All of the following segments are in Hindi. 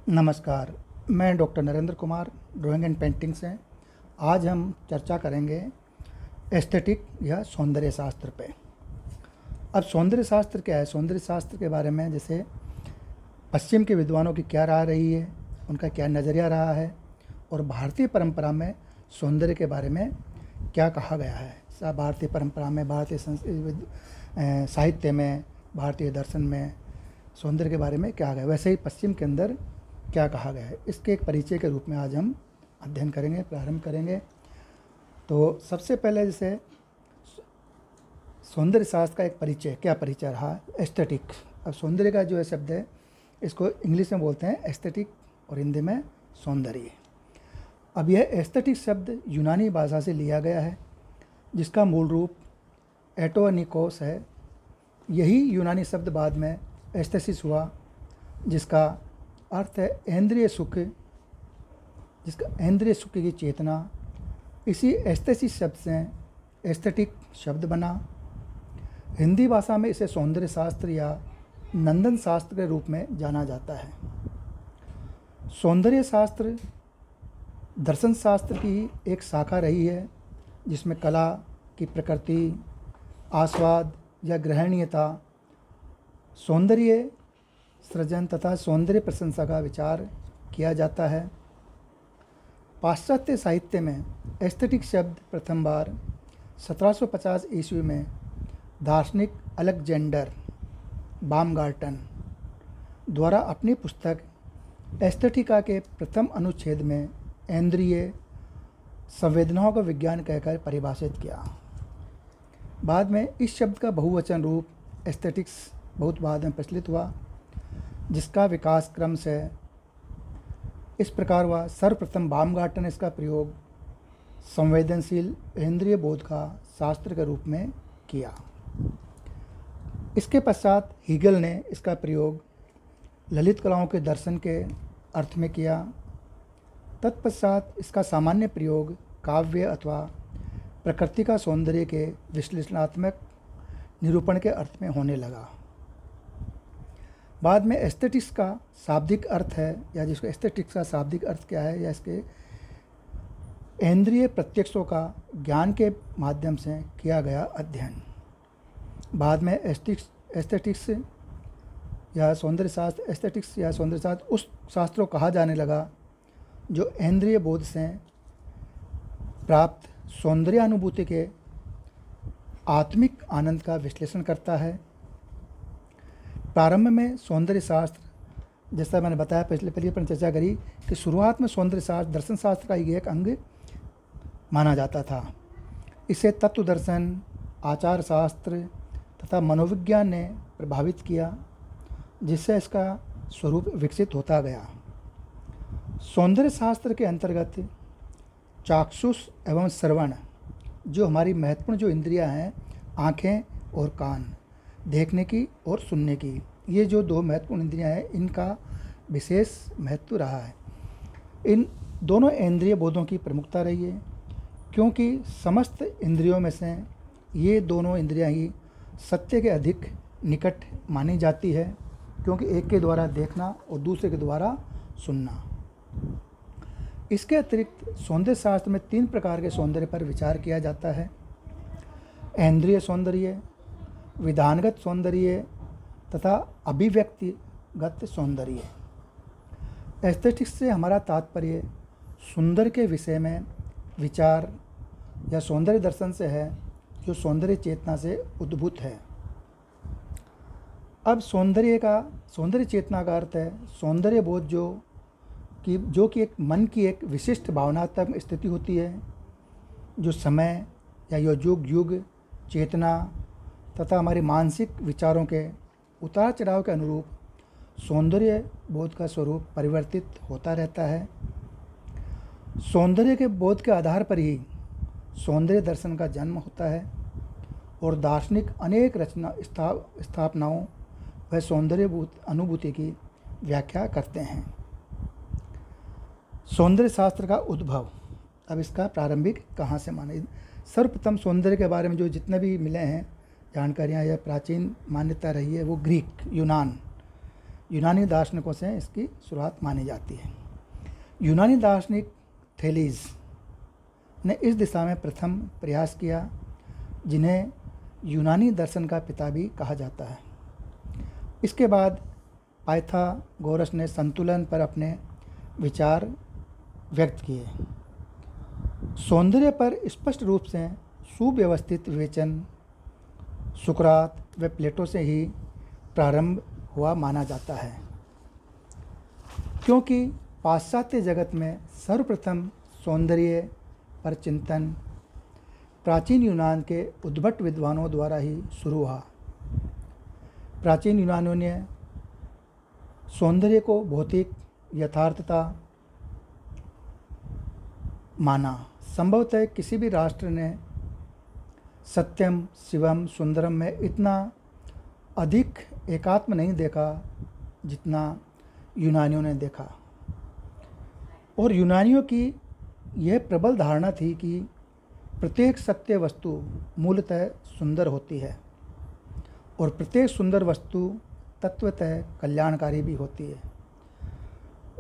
नमस्कार। मैं doctor Narendra Kumar, drawing and painting से। आज हम चर्चा करेंगे एस्थेटिक या सौंदर्य शास्त्र पे। अब सौंदर्य शास्त्र क्या है? सौंदर्य शास्त्र के बारे में जैसे पश्चिम के विद्वानों की क्या राय रही है, उनका क्या नज़रिया रहा है, और भारतीय परंपरा में सौंदर्य के बारे में क्या कहा गया है। भारतीय परंपरा में, भारतीय साहित्य में, भारतीय दर्शन में सौंदर्य के बारे में क्या गया, वैसे ही पश्चिम के अंदर क्या कहा गया है, इसके एक परिचय के रूप में आज हम अध्ययन करेंगे, प्रारंभ करेंगे। तो सबसे पहले जैसे सौंदर्य शास्त्र का एक परिचय, क्या परिचय रहा? एस्थेटिक। अब सौंदर्य का जो है शब्द है, इसको इंग्लिश में बोलते हैं एस्थेटिक और हिंदी में सौंदर्य। अब यह एस्थेटिक शब्द यूनानी भाषा से लिया गया है, जिसका मूल रूप एटोनिकोस है। यही यूनानी शब्द बाद में एस्थेसिस हुआ, जिसका अर्थ है इंद्रिय सुख, इंद्रिय सुख की चेतना। इसी एस्थेसिस शब्द से एस्थेटिक शब्द बना। हिंदी भाषा में इसे सौंदर्य शास्त्र या नंदन शास्त्र के रूप में जाना जाता है। सौंदर्य शास्त्र दर्शन शास्त्र की एक शाखा रही है, जिसमें कला की प्रकृति, आस्वाद या ग्रहणीयता, सौंदर्य सृजन तथा सौंदर्य प्रशंसा का विचार किया जाता है। पाश्चात्य साहित्य में एस्थेटिक शब्द प्रथम बार 1750 ईस्वी में दार्शनिक अलेक्जेंडर बामगार्टन द्वारा अपनी पुस्तक एस्थेटिका के प्रथम अनुच्छेद में इंद्रिय संवेदनाओं का विज्ञान कहकर परिभाषित किया। बाद में इस शब्द का बहुवचन रूप एस्थेटिक्स बहुत बाद में प्रचलित हुआ, जिसका विकास क्रम से इस प्रकार हुआ। सर्वप्रथम बामगार्टन ने इसका प्रयोग संवेदनशील इंद्रिय बोध का शास्त्र के रूप में किया। इसके पश्चात हीगल ने इसका प्रयोग ललित कलाओं के दर्शन के अर्थ में किया। तत्पश्चात इसका सामान्य प्रयोग काव्य अथवा प्रकृति का सौंदर्य के विश्लेषणात्मक निरूपण के अर्थ में होने लगा। बाद में एस्थेटिक्स का शाब्दिक अर्थ है, या जिसको एस्थेटिक्स का शाब्दिक अर्थ क्या है, या इसके इंद्रिय प्रत्यक्षों का ज्ञान के माध्यम से किया गया अध्ययन। बाद में एस्थेटिक्स या सौंदर्य शास्त्र, एस्थेटिक्स या सौंदर्य शास्त्र उस शास्त्र को कहा जाने लगा जो इंद्रिय बोध से प्राप्त सौंदर्य अनुभूति के आत्मिक आनंद का विश्लेषण करता है। प्रारंभ में सौंदर्य शास्त्र, जैसा मैंने बताया पहले पर चर्चा करी कि शुरुआत में सौंदर्य शास्त्र दर्शन शास्त्र का एक अंग माना जाता था। इसे तत्व दर्शन, आचार शास्त्र तथा मनोविज्ञान ने प्रभावित किया, जिससे इसका स्वरूप विकसित होता गया। सौंदर्य शास्त्र के अंतर्गत चाक्षुष एवं श्रवण, जो हमारी महत्वपूर्ण जो इंद्रियां हैं, आँखें और कान, देखने की और सुनने की, ये जो दो महत्वपूर्ण इंद्रियां हैं, इनका विशेष महत्व रहा है। इन दोनों इंद्रिय बोधों की प्रमुखता रही है, क्योंकि समस्त इंद्रियों में से ये दोनों इंद्रियां ही सत्य के अधिक निकट मानी जाती है, क्योंकि एक के द्वारा देखना और दूसरे के द्वारा सुनना। इसके अतिरिक्त सौंदर्य शास्त्र में 3 प्रकार के सौंदर्य पर विचार किया जाता है: इंद्रिय सौंदर्य, विधानगत सौंदर्य तथा अभिव्यक्तिगत सौंदर्य। एस्थेटिक्स से हमारा तात्पर्य सुंदर के विषय में विचार या सौंदर्य दर्शन से है, जो सौंदर्य चेतना से उद्भूत है। अब सौंदर्य चेतना का अर्थ है सौंदर्य बोध, जो कि एक मन की एक विशिष्ट भावनात्मक स्थिति होती है, जो समय या युग चेतना तथा हमारे मानसिक विचारों के उतार चढ़ाव के अनुरूप सौंदर्य बोध का स्वरूप परिवर्तित होता रहता है। सौंदर्य के बोध के आधार पर ही सौंदर्य दर्शन का जन्म होता है, और दार्शनिक अनेक रचना स्थापनाओं व सौंदर्य अनुभूति की व्याख्या करते हैं। सौंदर्य शास्त्र का उद्भव, अब इसका प्रारंभिक कहाँ से माने? सर्वप्रथम सौंदर्य के बारे में जो जितने भी मिले हैं जानकारियाँ या प्राचीन मान्यता रही है, वो ग्रीक, यूनान यूनानी दार्शनिकों से इसकी शुरुआत मानी जाती है। यूनानी दार्शनिक थेलीज ने इस दिशा में प्रथम प्रयास किया, जिन्हें यूनानी दर्शन का पिता भी कहा जाता है। इसके बाद पाइथागोरस ने संतुलन पर अपने विचार व्यक्त किए। सौंदर्य पर स्पष्ट रूप से सुव्यवस्थित विवेचन सुकरात व प्लेटो से ही प्रारंभ हुआ माना जाता है, क्योंकि पाश्चात्य जगत में सर्वप्रथम सौंदर्य पर चिंतन प्राचीन यूनान के उद्भट विद्वानों द्वारा ही शुरू हुआ। प्राचीन यूनानियों ने सौंदर्य को भौतिक यथार्थता माना। संभवतः किसी भी राष्ट्र ने सत्यम शिवम सुंदरम में इतना अधिक एकात्म नहीं देखा जितना यूनानियों ने देखा। और यूनानियों की यह प्रबल धारणा थी कि प्रत्येक सत्य वस्तु मूलतः सुंदर होती है और प्रत्येक सुंदर वस्तु तत्वतः कल्याणकारी भी होती है।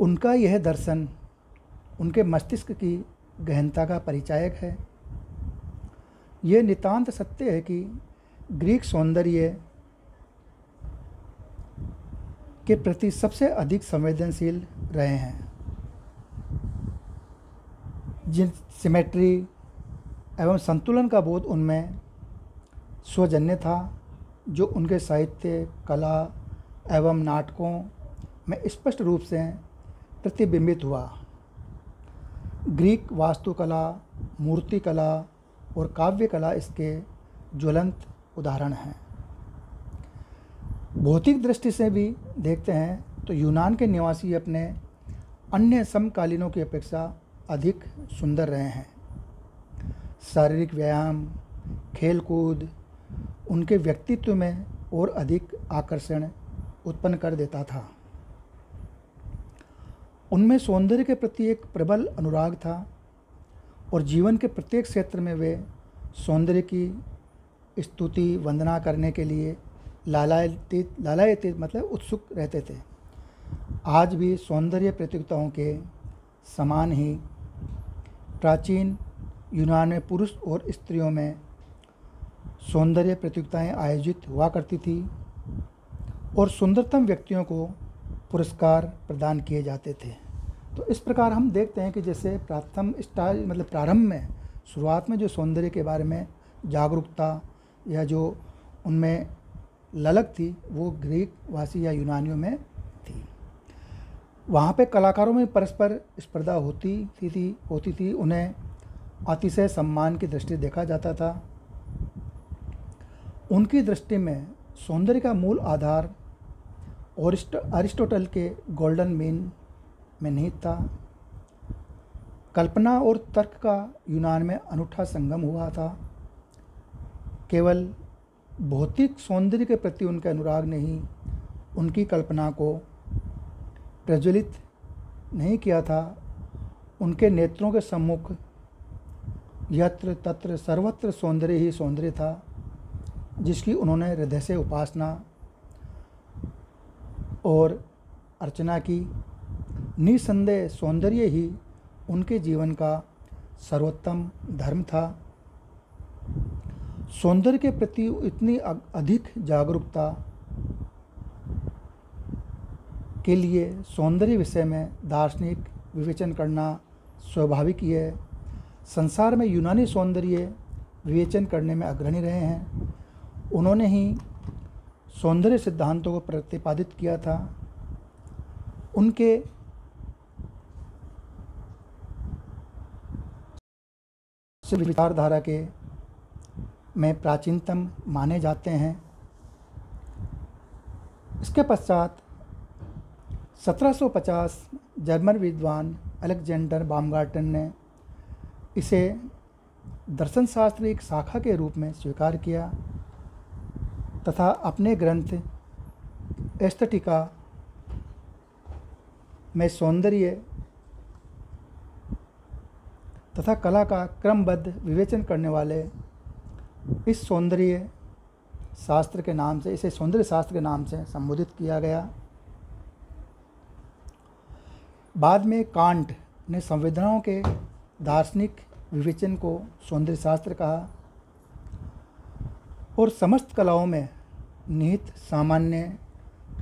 उनका यह दर्शन उनके मस्तिष्क की गहनता का परिचायक है। यह नितांत सत्य है कि ग्रीक सौंदर्य के प्रति सबसे अधिक संवेदनशील रहे हैं। जिन सिमेट्री एवं संतुलन का बोध उनमें स्वजन्य था, जो उनके साहित्य, कला एवं नाटकों में स्पष्ट रूप से प्रतिबिंबित हुआ। ग्रीक वास्तुकला, मूर्तिकला और काव्य कला इसके ज्वलंत उदाहरण हैं। भौतिक दृष्टि से भी देखते हैं तो यूनान के निवासी अपने अन्य समकालीनों की अपेक्षा अधिक सुंदर रहे हैं। शारीरिक व्यायाम, खेलकूद उनके व्यक्तित्व में और अधिक आकर्षण उत्पन्न कर देता था। उनमें सौंदर्य के प्रति एक प्रबल अनुराग था और जीवन के प्रत्येक क्षेत्र में वे सौंदर्य की स्तुति वंदना करने के लिए लालायित मतलब उत्सुक रहते थे। आज भी सौंदर्य प्रतियोगिताओं के समान ही प्राचीन यूनान में पुरुष और स्त्रियों में सौंदर्य प्रतियोगिताएं आयोजित हुआ करती थी और सुंदरतम व्यक्तियों को पुरस्कार प्रदान किए जाते थे। तो इस प्रकार हम देखते हैं कि जैसे प्रारंभ में शुरुआत में जो सौंदर्य के बारे में जागरूकता या जो उनमें ललक थी वो ग्रीक वासी या यूनानियों में थी। वहाँ पे कलाकारों में परस्पर स्पर्धा होती थी। उन्हें अतिशय सम्मान की दृष्टि देखा जाता था। उनकी दृष्टि में सौंदर्य का मूल आधार अरिस्टोटल के गोल्डन मीन में निहित था। कल्पना और तर्क का यूनान में अनूठा संगम हुआ था। केवल भौतिक सौंदर्य के प्रति उनके अनुराग ने ही उनकी कल्पना को प्रज्वलित नहीं किया था। उनके नेत्रों के सम्मुख यत्र तत्र सर्वत्र सौंदर्य ही सौंदर्य था, जिसकी उन्होंने हृदय से उपासना और अर्चना की। निसंदेह सौंदर्य ही उनके जीवन का सर्वोत्तम धर्म था। सौंदर्य के प्रति इतनी अधिक जागरूकता के लिए सौंदर्य विषय में दार्शनिक विवेचन करना स्वाभाविक ही है। संसार में यूनानी सौंदर्य विवेचन करने में अग्रणी रहे हैं। उन्होंने ही सौंदर्य सिद्धांतों को प्रतिपादित किया था। उनके विचारधारा के में प्राचीनतम माने जाते हैं। इसके पश्चात 1750 जर्मन विद्वान अलेक्जेंडर बामगार्टन ने इसे दर्शन शास्त्र एक शाखा के रूप में स्वीकार किया तथा अपने ग्रंथ एस्थेटिका में सौंदर्य तथा कला का क्रमबद्ध विवेचन करने वाले इस सौंदर्य शास्त्र के नाम से, इसे सौंदर्य शास्त्र के नाम से संबोधित किया गया। बाद में कांट ने संवेदनाओं के दार्शनिक विवेचन को सौंदर्य शास्त्र कहा और समस्त कलाओं में निहित सामान्य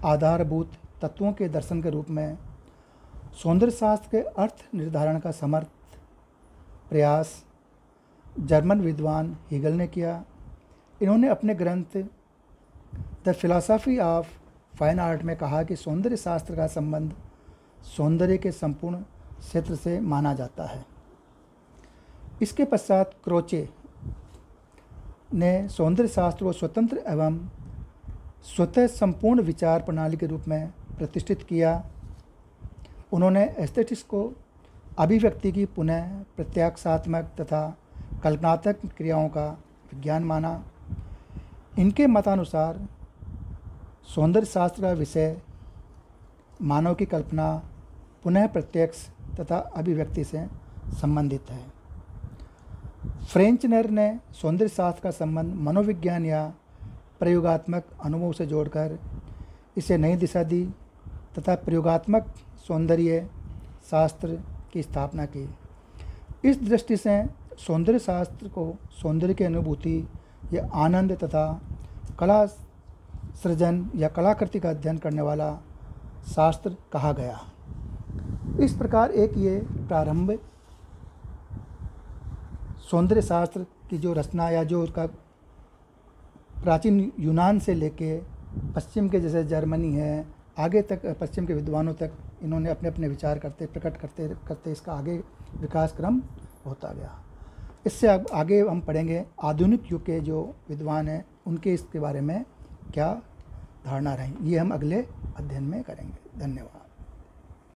आधारभूत तत्वों के दर्शन के रूप में सौंदर्य शास्त्र के अर्थ निर्धारण का समर्थ प्रयास जर्मन विद्वान हीगल ने किया। इन्होंने अपने ग्रंथ the philosophy of fine art में कहा कि सौंदर्य शास्त्र का संबंध सौंदर्य के संपूर्ण क्षेत्र से माना जाता है। इसके पश्चात क्रोचे ने सौंदर्य शास्त्र को स्वतंत्र एवं स्वतः संपूर्ण विचार प्रणाली के रूप में प्रतिष्ठित किया। उन्होंने एस्थेटिक्स को अभिव्यक्ति की पुनः प्रत्याक्षात्मक तथा कल्पनात्मक क्रियाओं का विज्ञान माना। इनके मतानुसार सौंदर्य शास्त्र का विषय मानव की कल्पना पुनः प्रत्यक्ष तथा अभिव्यक्ति से संबंधित है। फ्रेंचनर ने सौंदर्य शास्त्र का संबंध मनोविज्ञान या प्रयोगात्मक अनुभव से जोड़कर इसे नई दिशा दी तथा प्रयोगात्मक सौंदर्य शास्त्र की स्थापना की। इस दृष्टि से सौंदर्य शास्त्र को सौंदर्य की अनुभूति या आनंद तथा कला सृजन या कलाकृति का अध्ययन करने वाला शास्त्र कहा गया। इस प्रकार एक ये प्रारंभ सौंदर्य शास्त्र की जो रचना या जो उसका प्राचीन यूनान से लेके पश्चिम के जैसे जर्मनी है आगे तक पश्चिम के विद्वानों तक इन्होंने अपने अपने विचार प्रकट करते इसका आगे विकास क्रम होता गया। इससे आगे हम पढ़ेंगे आधुनिक युग के जो विद्वान हैं उनके इसके बारे में क्या धारणा रही, ये हम अगले अध्ययन में करेंगे। धन्यवाद।